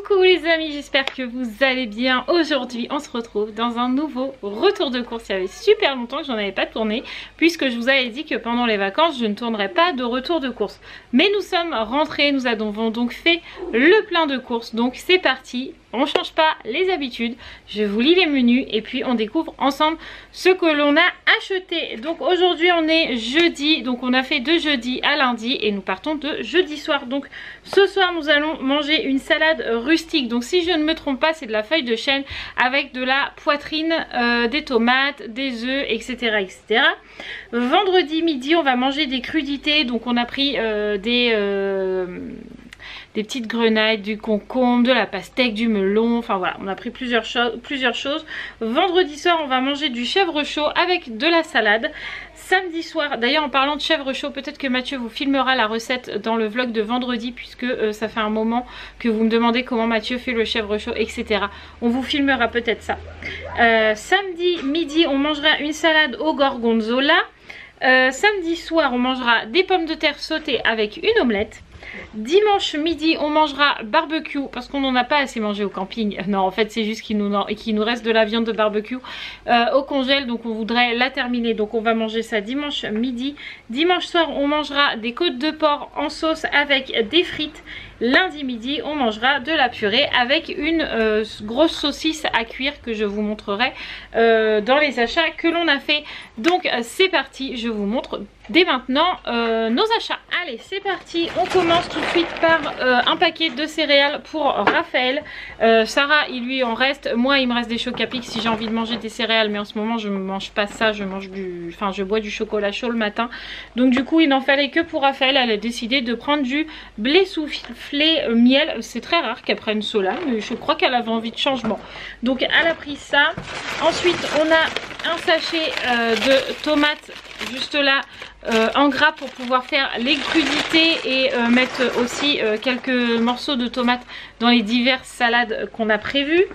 Coucou les amis, j'espère que vous allez bien. Aujourd'hui on se retrouve dans un nouveau retour de course. Il y avait super longtemps que j'en avais pas tourné, puisque je vous avais dit que pendant les vacances je ne tournerais pas de retour de course. Mais nous sommes rentrés, nous avons donc fait le plein de courses. Donc c'est parti, on change pas les habitudes. Je vous lis les menus et puis on découvre ensemble ce que l'on a acheté. Donc aujourd'hui on est jeudi, donc on a fait de jeudi à lundi et nous partons de jeudi soir. Donc ce soir nous allons manger une salade rustique. Donc si je ne me trompe pas, c'est de la feuille de chêne avec de la poitrine, des tomates, des œufs, etc., etc. Vendredi midi on va manger des crudités. Donc on a pris des petites grenades, du concombre, de la pastèque, du melon, enfin voilà, on a pris plusieurs choses. Vendredi soir, on va manger du chèvre chaud avec de la salade. Samedi soir, d'ailleurs en parlant de chèvre chaud, peut-être que Mathieu vous filmera la recette dans le vlog de vendredi, puisque ça fait un moment que vous me demandez comment Mathieu fait le chèvre chaud, etc. On vous filmera peut-être ça. Samedi midi, on mangera une salade au gorgonzola. Samedi soir, on mangera des pommes de terre sautées avec une omelette. Dimanche midi on mangera barbecue parce qu'on n'en a pas assez mangé au camping. Non, en fait c'est juste qu'il nous reste de la viande de barbecue au congèle, donc on voudrait la terminer, donc on va manger ça dimanche midi. Dimanche soir on mangera des côtes de porc en sauce avec des frites. Lundi midi on mangera de la purée avec une grosse saucisse à cuire que je vous montrerai dans les achats que l'on a fait. Donc c'est parti, je vous montre dès maintenant nos achats. Allez, c'est parti, on commence tout de suite par un paquet de céréales pour Raphaël. Sarah, il lui en reste, moi il me reste des chocs à pic si j'ai envie de manger des céréales, mais en ce moment je ne mange pas ça, je bois du chocolat chaud le matin. Donc du coup il n'en fallait que pour Raphaël. Elle a décidé de prendre du blé soufflé miel. C'est très rare qu'elle prenne cela, mais je crois qu'elle avait envie de changement. Donc elle a pris ça. Ensuite on a un sachet de tomates juste là en gras pour pouvoir faire les crudités et mettre aussi quelques morceaux de tomates dans les diverses salades qu'on a prévues.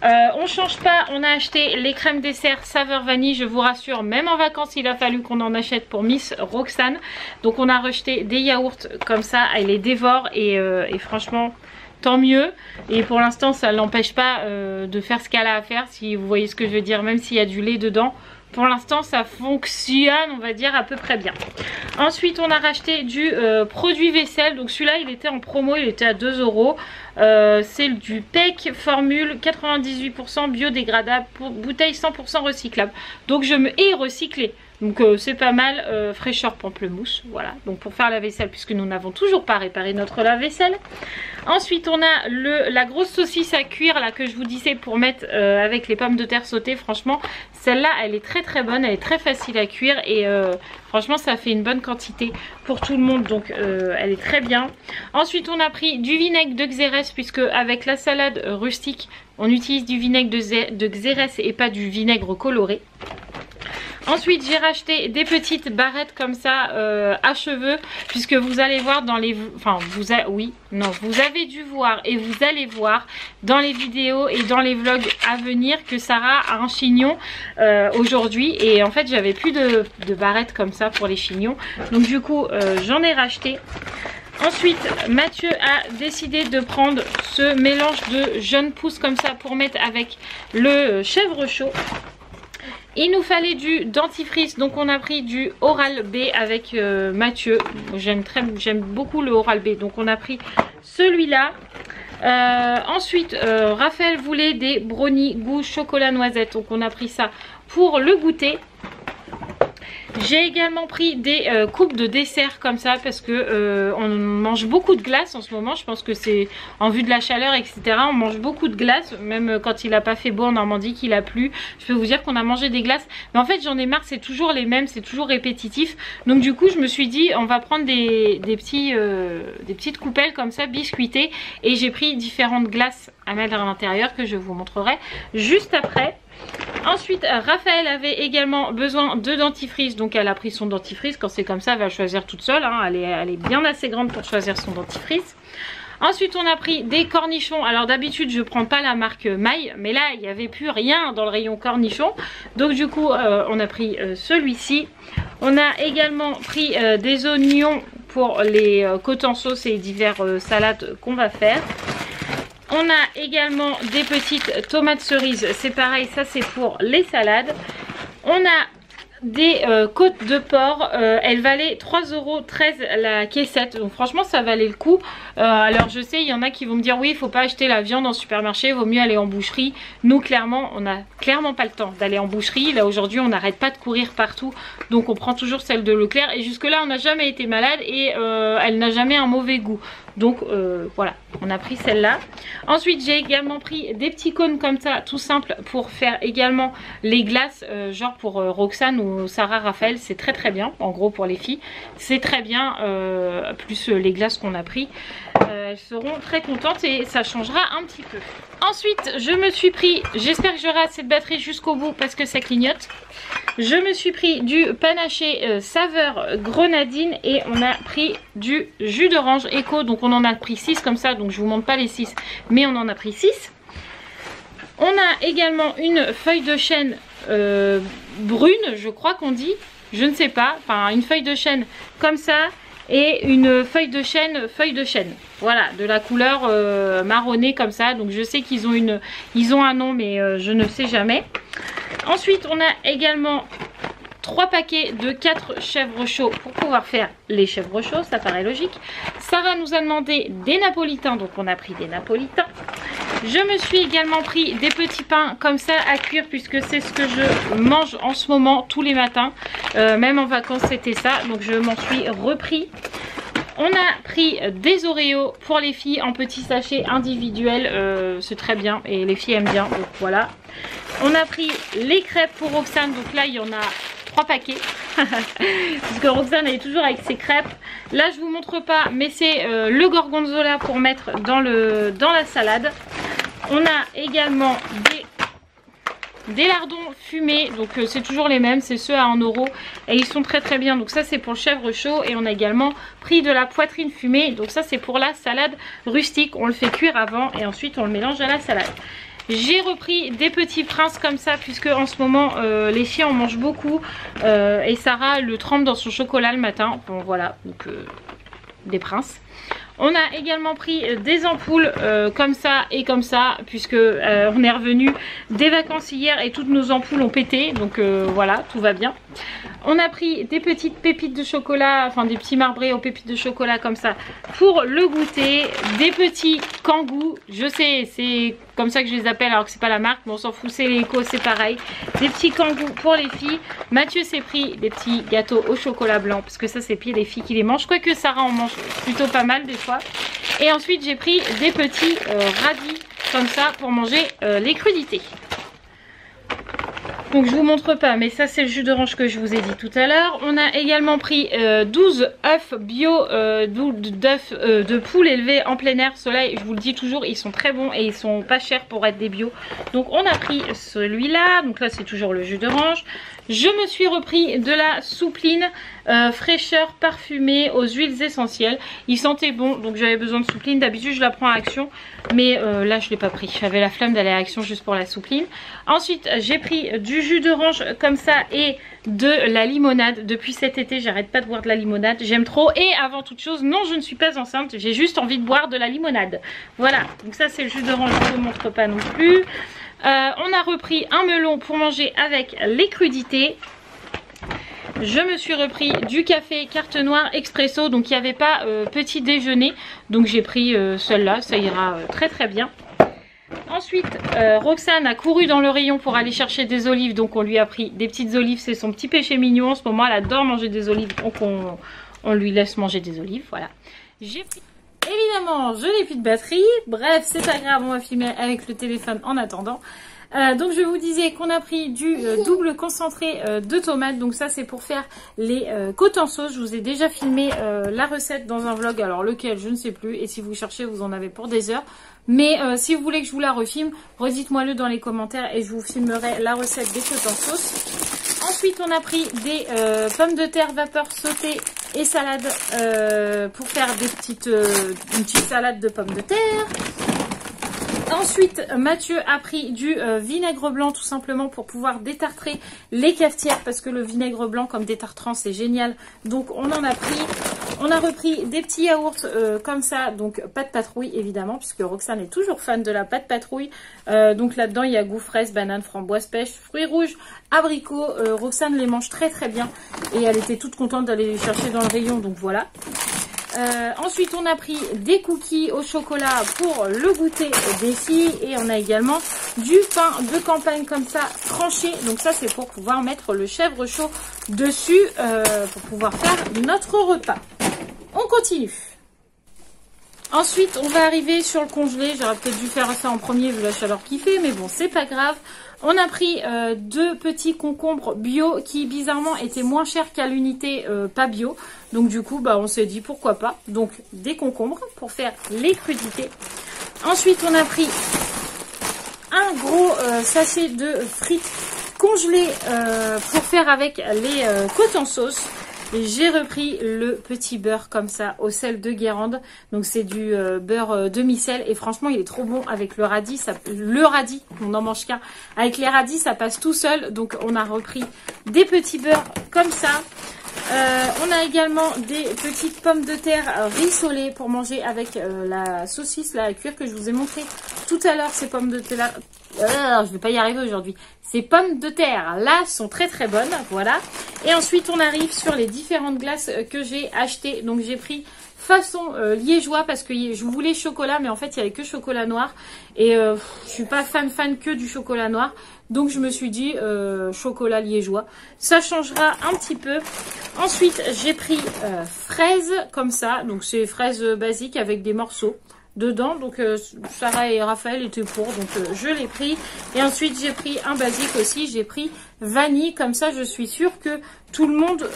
On change pas, on a acheté les crèmes dessert saveur vanille. Je vous rassure, même en vacances il a fallu qu'on en achète pour Miss Roxane. Donc on a rejeté des yaourts comme ça, elle les dévore et franchement tant mieux. Et pour l'instant ça ne l'empêche pas de faire ce qu'elle a à faire, si vous voyez ce que je veux dire, même s'il y a du lait dedans. Pour l'instant ça fonctionne, on va dire à peu près bien. Ensuite on a racheté du produit vaisselle. Donc celui-là il était en promo, il était à 2 €. C'est du PEC formule 98% biodégradable, pour bouteille 100% recyclable. Donc et recyclé. Donc c'est pas mal, fraîcheur pamplemousse, voilà. Donc pour faire la vaisselle, puisque nous n'avons toujours pas réparé notre lave-vaisselle. Ensuite on a la grosse saucisse à cuire là que je vous disais pour mettre avec les pommes de terre sautées. Franchement celle-là elle est très très bonne, elle est très facile à cuire et franchement ça fait une bonne quantité pour tout le monde, donc elle est très bien. Ensuite on a pris du vinaigre de Xérès, puisque avec la salade rustique on utilise du vinaigre de Xérès et pas du vinaigre coloré. Ensuite j'ai racheté des petites barrettes comme ça à cheveux, puisque vous allez voir dans les... Enfin vous avez dû voir et vous allez voir dans les vidéos et dans les vlogs à venir que Sarah a un chignon aujourd'hui. Et en fait j'avais plus de barrettes comme ça pour les chignons. Donc du coup j'en ai racheté. Ensuite Mathieu a décidé de prendre ce mélange de jeunes pousses comme ça pour mettre avec le chèvre chaud. Il nous fallait du dentifrice, donc on a pris du Oral-B avec Mathieu. J'aime beaucoup le Oral-B, donc on a pris celui-là. Ensuite Raphaël voulait des brownies goût chocolat noisette, donc on a pris ça pour le goûter. J'ai également pris des coupes de dessert comme ça, parce que on mange beaucoup de glace en ce moment. Je pense que c'est en vue de la chaleur, etc. On mange beaucoup de glace, même quand il n'a pas fait beau en Normandie, qu'il a plu. Je peux vous dire qu'on a mangé des glaces, mais en fait j'en ai marre, c'est toujours les mêmes, c'est toujours répétitif. Donc du coup je me suis dit on va prendre des petites coupelles comme ça biscuitées, et j'ai pris différentes glaces à mettre à l'intérieur que je vous montrerai juste après. Ensuite Raphaël avait également besoin de dentifrice, donc elle a pris son dentifrice. Quand c'est comme ça elle va choisir toute seule, hein. Elle est bien assez grande pour choisir son dentifrice. Ensuite on a pris des cornichons. Alors d'habitude je prends pas la marque Maille, mais là il n'y avait plus rien dans le rayon cornichons. Donc du coup on a pris celui-ci. On a également pris des oignons pour les côtes en sauce et divers salades qu'on va faire. On a également des petites tomates cerises, c'est pareil, ça c'est pour les salades. On a des côtes de porc, elles valaient 3,13 € la caissette, donc franchement ça valait le coup. Alors je sais, il y en a qui vont me dire oui, il faut pas acheter la viande en supermarché, il vaut mieux aller en boucherie. Nous clairement, on n'a clairement pas le temps d'aller en boucherie. Là aujourd'hui on n'arrête pas de courir partout, donc on prend toujours celle de Leclerc. Et jusque là on n'a jamais été malade et elle n'a jamais un mauvais goût. Donc voilà, on a pris celle-là. Ensuite j'ai également pris des petits cônes comme ça, tout simple, pour faire également les glaces, genre pour Roxane ou Sarah Raphaël, c'est très très bien. En gros pour les filles, c'est très bien, plus les glaces qu'on a pris. Elles seront très contentes et ça changera un petit peu. Ensuite je me suis pris, j'espère que j'aurai assez de batterie jusqu'au bout parce que ça clignote. Je me suis pris du panaché saveur grenadine et on a pris du jus d'orange éco. Donc on en a pris 6 comme ça, donc je vous montre pas les 6 mais on en a pris 6. On a également une feuille de chêne brune, je crois qu'on dit, je ne sais pas, enfin une feuille de chêne comme ça et une feuille de chêne, voilà, de la couleur marronnée comme ça. Donc je sais qu'ils ont un nom mais je ne sais jamais. Ensuite on a également 3 paquets de 4 chèvres chauds pour pouvoir faire les chèvres chauds, ça paraît logique. Sarah nous a demandé des napolitains, donc on a pris des napolitains. Je me suis également pris des petits pains comme ça à cuire puisque c'est ce que je mange en ce moment tous les matins. Même en vacances c'était ça, donc je m'en suis repris. On a pris des Oreos pour les filles en petits sachets individuels, c'est très bien et les filles aiment bien, donc voilà. On a pris les crêpes pour Roxane, donc là il y en a 3 paquets parce que Roxane elle est toujours avec ses crêpes. Là je vous montre pas mais c'est le gorgonzola pour mettre dans la salade. On a également des lardons fumés, donc c'est toujours les mêmes, c'est ceux à 1 € et ils sont très très bien. Donc ça c'est pour le chèvre chaud. Et on a également pris de la poitrine fumée, donc ça c'est pour la salade rustique. On le fait cuire avant et ensuite on le mélange à la salade. J'ai repris des petits princes comme ça puisque en ce moment les filles en mangent beaucoup et Sarah le trempe dans son chocolat le matin. Bon voilà, donc des princes. On a également pris des ampoules comme ça et comme ça puisque on est revenu des vacances hier et toutes nos ampoules ont pété, donc voilà, tout va bien. On a pris des petites pépites de chocolat, enfin des petits marbrés aux pépites de chocolat comme ça pour le goûter. Des petits kangous, je sais c'est comme ça que je les appelle alors que c'est pas la marque mais on s'en fout, c'est l'éco, c'est pareil. Des petits kangous pour les filles. Mathieu s'est pris des petits gâteaux au chocolat blanc parce que ça c'est pire les filles qui les mangent, quoique Sarah en mange plutôt pas mal des fois. Et ensuite j'ai pris des petits radis comme ça pour manger les crudités. Donc je vous montre pas mais ça c'est le jus d'orange que je vous ai dit tout à l'heure. On a également pris 12 œufs bio, d'œufs de poules élevés en plein air. Ceux-là je vous le dis toujours ils sont très bons et ils sont pas chers pour être des bio. Donc on a pris celui-là, donc là c'est toujours le jus d'orange. Je me suis repris de la soupline fraîcheur parfumée aux huiles essentielles. Il sentait bon donc j'avais besoin de soupline. D'habitude je la prends à Action mais là je l'ai pas pris. J'avais la flemme d'aller à Action juste pour la soupline. Ensuite j'ai pris du jus d'orange comme ça et de la limonade. Depuis cet été j'arrête pas de boire de la limonade, j'aime trop. Et avant toute chose, non je ne suis pas enceinte, j'ai juste envie de boire de la limonade. Voilà, donc ça c'est le jus d'orange, je ne vous montre pas non plus. On a repris un melon pour manger avec les crudités. Je me suis repris du café carte noire expresso, donc il n'y avait pas petit déjeuner, donc j'ai pris celle-là, ça ira très très bien. Ensuite Roxane a couru dans le rayon pour aller chercher des olives, donc on lui a pris des petites olives, c'est son petit péché mignon en ce moment, elle adore manger des olives, donc on lui laisse manger des olives, voilà. J'ai pris... Évidemment, je n'ai plus de batterie. Bref, c'est pas grave, on va filmer avec le téléphone en attendant. Donc je vous disais qu'on a pris du double concentré de tomates. Donc ça c'est pour faire les côtes en sauce. Je vous ai déjà filmé la recette dans un vlog. Alors lequel je ne sais plus. Et si vous cherchez vous en avez pour des heures. Mais si vous voulez que je vous la refilme, redites-moi le dans les commentaires et je vous filmerai la recette des côtes en sauce. Ensuite on a pris des pommes de terre vapeur sautées et salade pour faire une petite salade de pommes de terre. Ensuite Mathieu a pris du vinaigre blanc tout simplement pour pouvoir détartrer les cafetières parce que le vinaigre blanc comme détartrant c'est génial, donc on en a pris. On a repris des petits yaourts comme ça, donc pâte patrouille évidemment, puisque Roxane est toujours fan de la pâte patrouille. Donc là-dedans, il y a goût fraise, banane, framboise, pêche, fruits rouges, abricots. Roxane les mange très très bien et elle était toute contente d'aller les chercher dans le rayon, donc voilà. Ensuite, on a pris des cookies au chocolat pour le goûter des filles. Et on a également du pain de campagne comme ça, tranché. Donc ça, c'est pour pouvoir mettre le chèvre chaud dessus, pour pouvoir faire notre repas. On continue. Ensuite, on va arriver sur le congelé. J'aurais peut-être dû faire ça en premier vu la chaleur qu'il fait, mais bon, c'est pas grave. On a pris 2 petits concombres bio qui bizarrement étaient moins chers qu'à l'unité pas bio. Donc du coup, bah, on s'est dit pourquoi pas. Donc des concombres pour faire les crudités. Ensuite, on a pris un gros sachet de frites congelées pour faire avec les côtes en sauce. J'ai repris le petit beurre comme ça au sel de Guérande. Donc c'est du beurre demi-sel et franchement il est trop bon avec le radis. Le radis, on n'en mange qu'un. Avec les radis ça passe tout seul. Donc on a repris des petits beurres comme ça. On a également des petites pommes de terre rissolées pour manger avec la saucisse là à cuire que je vous ai montré tout à l'heure. Ces pommes de terre, je vais pas y arriver aujourd'hui. Ces pommes de terre là sont très très bonnes, voilà. Et ensuite on arrive sur les différentes glaces que j'ai achetées. Donc j'ai pris façon liégeois parce que je voulais chocolat, mais en fait il n'y avait que chocolat noir et je suis pas fan que du chocolat noir. Donc je me suis dit chocolat liégeois, ça changera un petit peu. Ensuite j'ai pris fraises comme ça, donc c'est fraises basiques avec des morceaux dedans. Donc Sarah et Raphaël étaient pour, donc je l'ai pris. Et ensuite j'ai pris un basique aussi, j'ai pris vanille, comme ça je suis sûre que tout le monde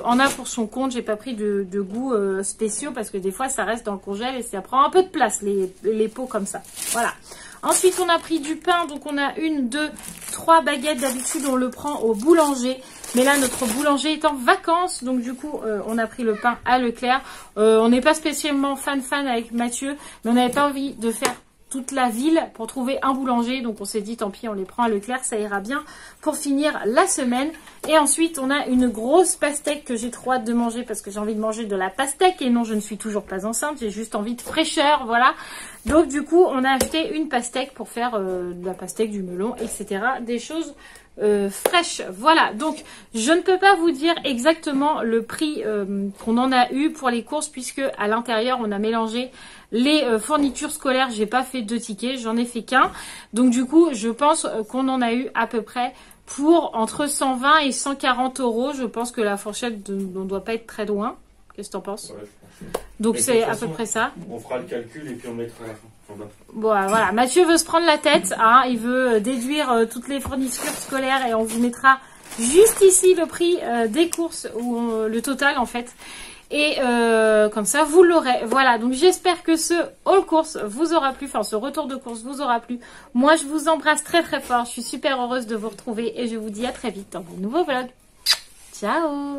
en a pour son compte. J'ai pas pris de goûts spéciaux parce que des fois ça reste dans le congèle et ça prend un peu de place les pots comme ça, voilà. Ensuite, on a pris du pain. Donc, on a 1, 2, 3 baguettes. D'habitude, on le prend au boulanger. Mais là, notre boulanger est en vacances. Donc, du coup, on a pris le pain à Leclerc. On n'est pas spécialement fan avec Mathieu. Mais on n'avait pas envie de faire toute la ville pour trouver un boulanger. Donc, on s'est dit, tant pis, on les prend à Leclerc. Ça ira bien pour finir la semaine. Et ensuite, on a une grosse pastèque que j'ai trop hâte de manger parce que j'ai envie de manger de la pastèque. Et non, je ne suis toujours pas enceinte. J'ai juste envie de fraîcheur, voilà. Donc, du coup, on a acheté une pastèque pour faire de la pastèque, du melon, etc. Des choses fraîches. Voilà, donc je ne peux pas vous dire exactement le prix qu'on en a eu pour les courses puisque à l'intérieur, on a mélangé les fournitures scolaires. J'ai pas fait 2 tickets, j'en ai fait qu'un. Donc, du coup, je pense qu'on en a eu à peu près pour entre 120 et 140 euros. Je pense que la fourchette ne doit pas être très loin. Qu'est-ce que tu en penses? Ouais, donc c'est à peu près ça. On fera le calcul et puis on mettra à la fin. Bon, voilà, Mathieu veut se prendre la tête, hein, il veut déduire toutes les fournitures scolaires et on vous mettra juste ici le prix des courses, ou le total en fait. Et comme ça, vous l'aurez. Voilà, donc j'espère que ce haul course vous aura plu, enfin ce retour de course vous aura plu. Moi, je vous embrasse très très fort, je suis super heureuse de vous retrouver et je vous dis à très vite dans de nouveaux vlogs. Ciao!